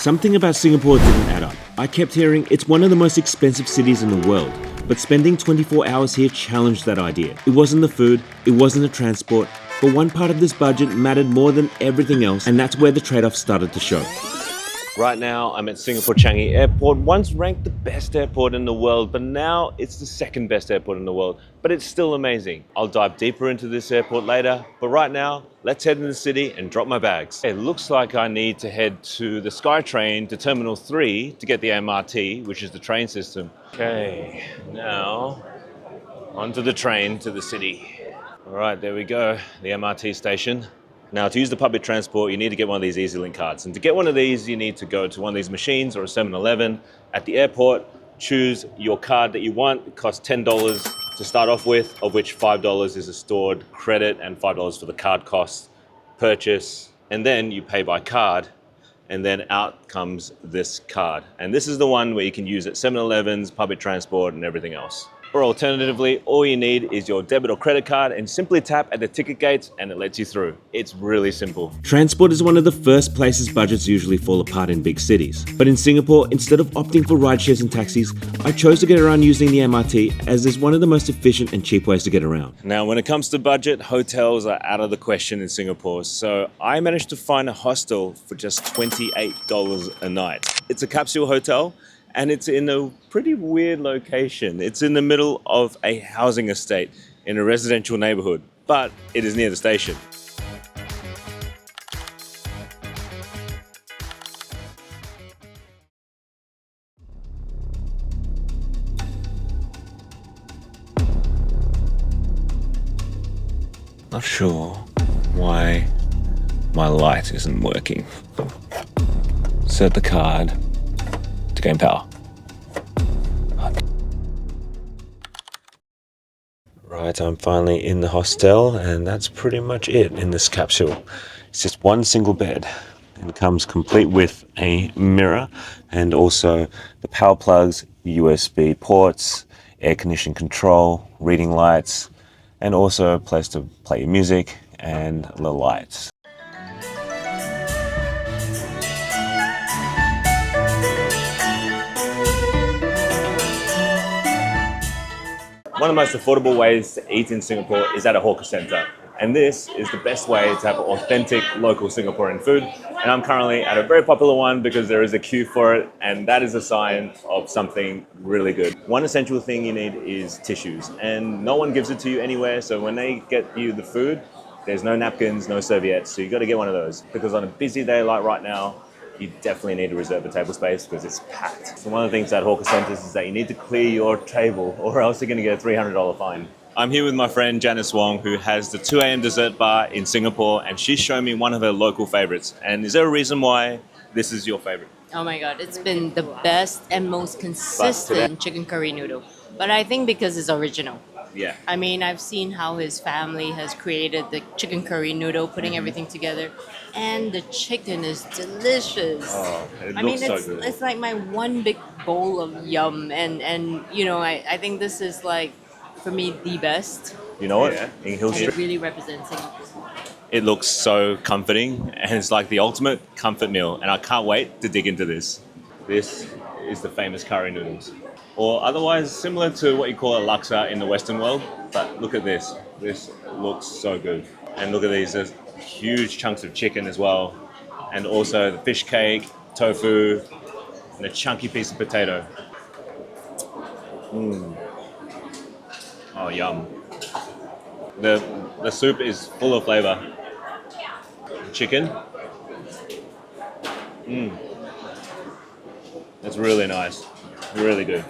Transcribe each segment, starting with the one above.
Something about Singapore didn't add up. I kept hearing it's one of the most expensive cities in the world, but spending 24 hours here challenged that idea. It wasn't the food, it wasn't the transport, but one part of this budget mattered more than everything else, and that's where the trade-off started to show. Right now, I'm at Singapore Changi Airport, once ranked the best airport in the world, but now it's the second best airport in the world, but it's still amazing. I'll dive deeper into this airport later, but right now, let's head in the city and drop my bags. It looks like I need to head to the SkyTrain to Terminal 3 to get the MRT, which is the train system. Okay, now onto the train to the city. All right, there we go, the MRT station. Now, to use the public transport, you need to get one of these EasyLink cards. And to get one of these, you need to go to one of these machines or a 7-Eleven at the airport, choose your card that you want. It costs $10 to start off with, of which $5 is a stored credit and $5 for the card cost purchase. And then you pay by card, and then out comes this card. And this is the one where you can use at 7-Elevens, public transport, and everything else. Or alternatively, all you need is your debit or credit card and simply tap at the ticket gates and it lets you through. It's really simple. Transport is one of the first places budgets usually fall apart in big cities. But in Singapore, instead of opting for rideshares and taxis, I chose to get around using the MRT as it's one of the most efficient and cheap ways to get around. Now, when it comes to budget, hotels are out of the question in Singapore. So I managed to find a hostel for just $28 a night. It's a capsule hotel, and it's in a pretty weird location. It's in the middle of a housing estate in a residential neighborhood, but it is near the station. Not sure why my light isn't working. Insert the card to gain power. Right, I'm finally in the hostel, and that's pretty much it in this capsule. It's just one single bed, and it comes complete with a mirror and also the power plugs, USB ports, air conditioning control, reading lights, and also a place to play your music and the lights. One of the most affordable ways to eat in Singapore is at a hawker centre. And this is the best way to have authentic local Singaporean food. And I'm currently at a very popular one because there is a queue for it, and that is a sign of something really good. One essential thing you need is tissues, and no one gives it to you anywhere. So when they get you the food, there's no napkins, no serviettes. So you got to get one of those, because on a busy day like right now, you definitely need to reserve a table space because it's packed. So one of the things at hawker centres is that you need to clear your table, or else you're going to get a $300 fine. I'm here with my friend Janice Wong, who has the 2 a.m. dessert bar in Singapore, and she's shown me one of her local favourites. And is there a reason why this is your favourite? Oh my god, it's been the best and most consistent chicken curry noodle. But I think because it's original. Yeah. I mean, I've seen how his family has created the chicken curry noodle, putting everything together. And the chicken is delicious. Oh, it looks so good. It's like my one big bowl of yum. And you know, I think this is like, for me, the best. You know what? In Hill And Street, it really represents Singapore. it looks so comforting, and it's like the ultimate comfort meal. And I can't wait to dig into this. This is the famous curry noodles. Or otherwise similar to what you call a laksa in the Western world. But look at this. This looks so good. And look at these. There's huge chunks of chicken as well. And also the fish cake, tofu, and a chunky piece of potato. Oh, yum. The soup is full of flavor. Chicken. That's really nice. Really good.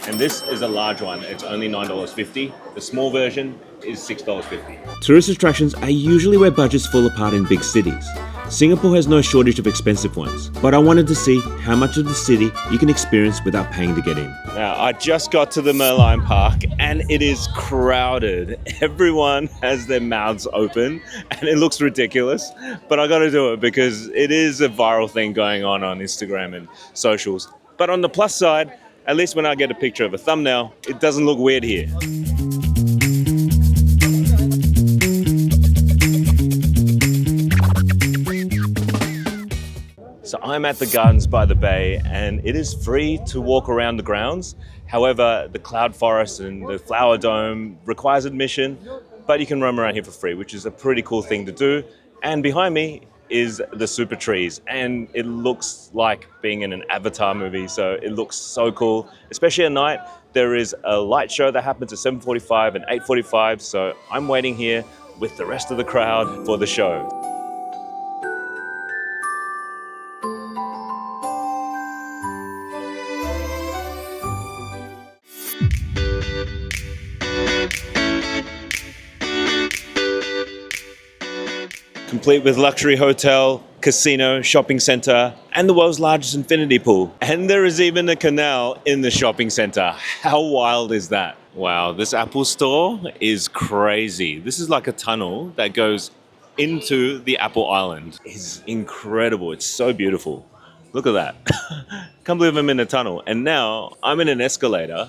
And this is a large one. It's only $9.50. The small version is $6.50. Tourist attractions are usually where budgets fall apart in big cities. Singapore has no shortage of expensive ones, but I wanted to see how much of the city you can experience without paying to get in. Now, I just got to the Merlion Park and it is crowded. Everyone has their mouths open and it looks ridiculous, but I got to do it because it is a viral thing going on Instagram and socials. But on the plus side, at least when I get a picture of a thumbnail, it doesn't look weird here. So I'm at the Gardens by the Bay and it is free to walk around the grounds. However, the Cloud Forest and the Flower Dome requires admission, but you can roam around here for free, which is a pretty cool thing to do. And behind me is the super trees, and it looks like being in an Avatar movie, so it looks so cool, especially at night. There is a light show that happens at 7:45 and 8:45, so I'm waiting here with the rest of the crowd for the show. Complete with luxury hotel, casino, shopping center, and the world's largest infinity pool. And there is even a canal in the shopping center. How wild is that? Wow, this Apple store is crazy. This is like a tunnel that goes into the Apple Island. It's incredible. It's so beautiful. Look at that. Can't believe I'm in a tunnel. And now I'm in an escalator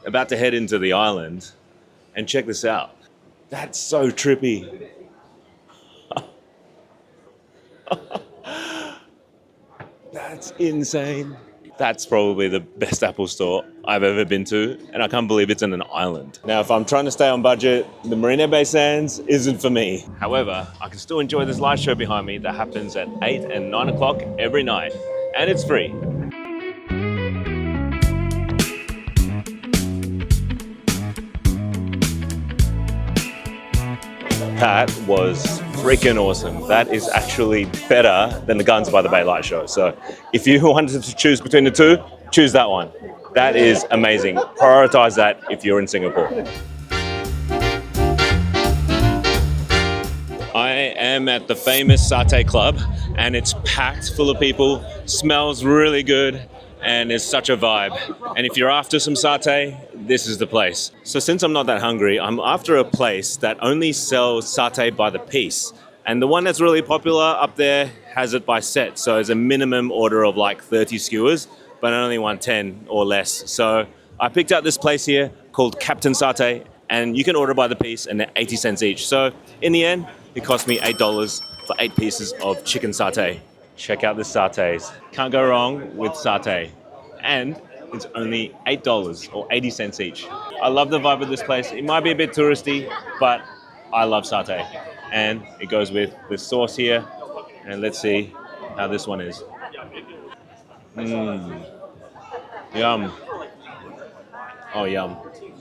about to head into the island. And check this out. That's so trippy. That's insane. That's probably the best Apple store I've ever been to, and I can't believe it's in an island. Now, if I'm trying to stay on budget, the Marina Bay Sands isn't for me. However, I can still enjoy this light show behind me that happens at 8 and 9 o'clock every night, and it's free. That was freaking awesome. That is actually better than the Gardens by the Bay light show. So if you wanted to choose between the two, choose that one. That is amazing. Prioritize that if you're in Singapore. I am at the famous Satay Club and it's packed full of people, smells really good, and it's such a vibe. And if you're after some satay, this is the place. So since I'm not that hungry, I'm after a place that only sells satay by the piece. And the one that's really popular up there has it by set. So it's a minimum order of like 30 skewers, but I only want 10 or less. So I picked out this place here called Captain Satay, and you can order by the piece and they're 80 cents each. So in the end, it cost me $8 for 8 pieces of chicken satay. Check out the satays. Can't go wrong with satay. And it's only $8 or 80 cents each. I love the vibe of this place. It might be a bit touristy, but I love satay. And it goes with the sauce here. And let's see how this one is. Yum. Oh, yum.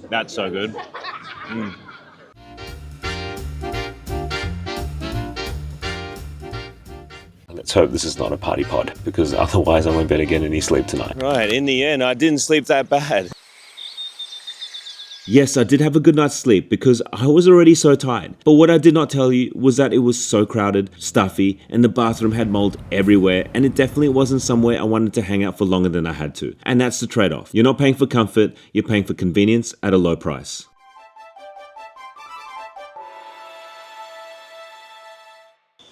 That's so good. Let's hope this is not a party pod, because otherwise I won't be able to get any sleep tonight. Right, in the end, I didn't sleep that bad. Yes, I did have a good night's sleep because I was already so tired. But what I did not tell you was that it was so crowded, stuffy, and the bathroom had mold everywhere, and it definitely wasn't somewhere I wanted to hang out for longer than I had to. And that's the trade-off. You're not paying for comfort, you're paying for convenience at a low price.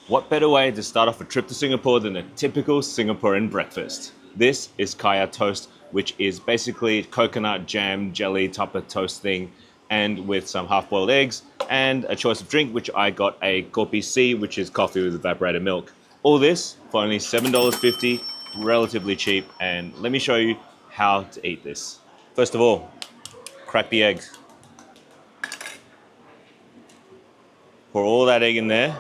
What better way to start off a trip to Singapore than a typical Singaporean breakfast? This is kaya toast, which is basically coconut jam jelly type of toast thing, and with some half-boiled eggs and a choice of drink, which I got a kopi C, which is coffee with evaporated milk. All this for only $7.50, relatively cheap, and let me show you how to eat this. First of all, crack the eggs. Pour all that egg in there,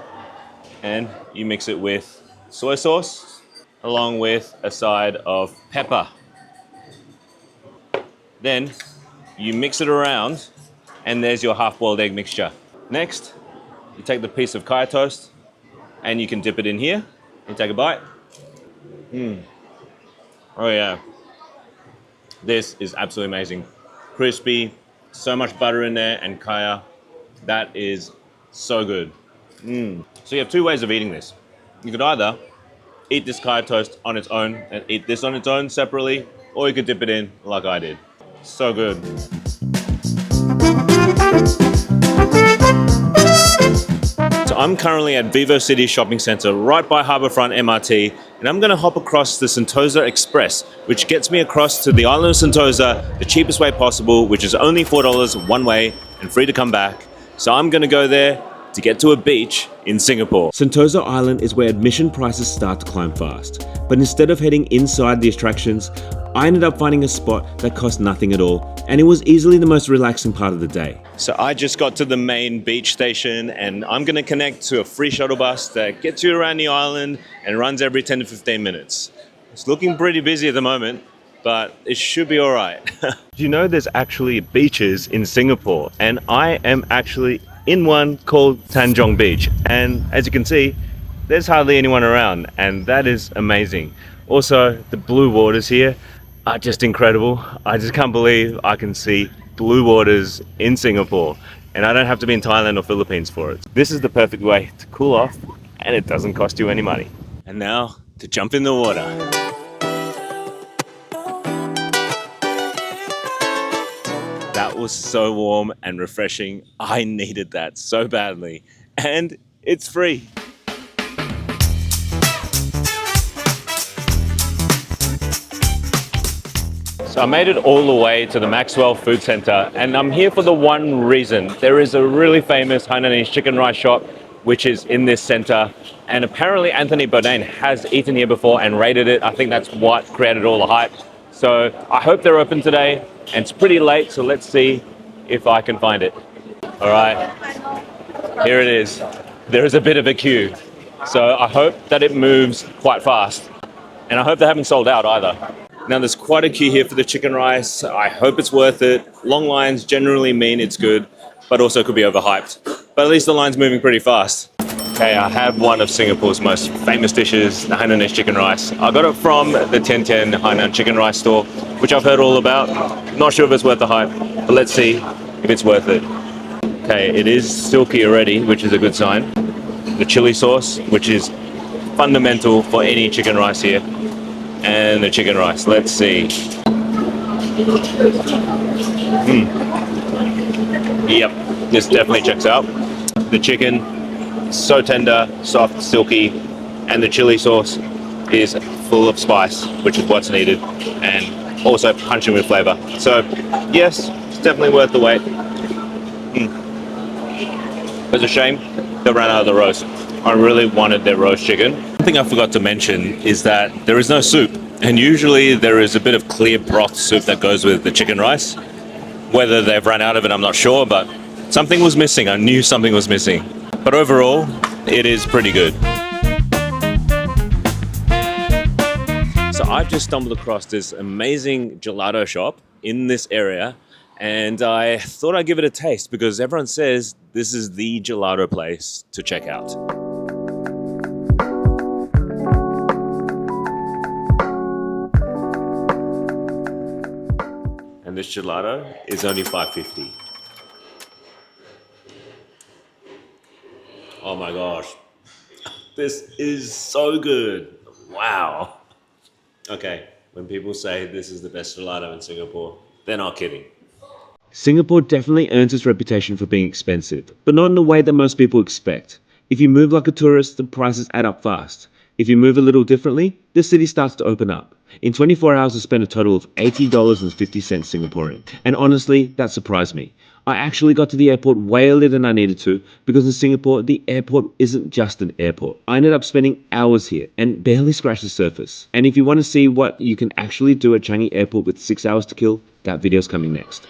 and you mix it with soy sauce, along with a side of pepper. Then you mix it around, and there's your half-boiled egg mixture. Next, you take the piece of kaya toast, and you can dip it in here, and take a bite. Oh yeah. This is absolutely amazing. Crispy, so much butter in there, and kaya. That is so good. So you have two ways of eating this. You could either eat this kaya toast on its own and eat this on its own separately, or you could dip it in like I did. So good. So I'm currently at Vivo City Shopping Centre right by Harbourfront MRT, and I'm going to hop across the Sentosa Express, which gets me across to the island of Sentosa the cheapest way possible, which is only $4 one way and free to come back. So I'm going to go there, to get to a beach in Singapore. Sentosa Island is where admission prices start to climb fast. But instead of heading inside the attractions, I ended up finding a spot that cost nothing at all, and it was easily the most relaxing part of the day. So I just got to the main beach station, and I'm gonna connect to a free shuttle bus that gets you around the island and runs every 10 to 15 minutes. It's looking pretty busy at the moment, but it should be all right. Do you know there's actually beaches in Singapore? And I am actually in one called Tanjong Beach. And as you can see, there's hardly anyone around, and that is amazing. Also, the blue waters here are just incredible. I just can't believe I can see blue waters in Singapore, and I don't have to be in Thailand or Philippines for it. This is the perfect way to cool off, and it doesn't cost you any money. And now to jump in the water. That was so warm and refreshing. I needed that so badly. And it's free. So I made it all the way to the Maxwell Food Center, and I'm here for the one reason. There is a really famous Hainanese chicken rice shop which is in this center, and apparently Anthony Bourdain has eaten here before and rated it. I think that's what created all the hype. So I hope they're open today, and it's pretty late, so let's see if I can find it. All right, here it is. There is a bit of a queue, so I hope that it moves quite fast, and I hope they haven't sold out either. Now there's quite a queue here for the chicken rice. I hope it's worth it. Long lines generally mean it's good, but also could be overhyped. But at least the line's moving pretty fast. Okay, I have one of Singapore's most famous dishes, the Hainanese chicken rice. I got it from the Tian Tian Hainan chicken rice store, which I've heard all about. Not sure if it's worth the hype, but let's see if it's worth it. Okay, it is silky already, which is a good sign. The chili sauce, which is fundamental for any chicken rice here. And the chicken rice, let's see. Yep, this definitely checks out. The chicken, so tender, soft, silky, and the chili sauce is full of spice, which is what's needed, and also punching with flavor. So yes, it's definitely worth the wait. It's a shame they ran out of the roast. I really wanted their roast chicken. One thing I forgot to mention is that there is no soup, and usually there is a bit of clear broth soup that goes with the chicken rice. Whether they've run out of it, I'm not sure, but something was missing. I knew something was missing. But overall, it is pretty good. So I've just stumbled across this amazing gelato shop in this area, and I thought I'd give it a taste because everyone says this is the gelato place to check out. And this gelato is only $5.50. Oh my gosh, this is so good. Wow. Okay, when people say this is the best gelato in Singapore, they're not kidding. Singapore definitely earns its reputation for being expensive, but not in the way that most people expect. If you move like a tourist, the prices add up fast. If you move a little differently, the city starts to open up. In 24 hours, I spent a total of $80.50 Singaporean. And honestly, that surprised me. I actually got to the airport way earlier than I needed to because in Singapore, the airport isn't just an airport. I ended up spending hours here and barely scratched the surface. And if you want to see what you can actually do at Changi Airport with 6 hours to kill, that video's coming next.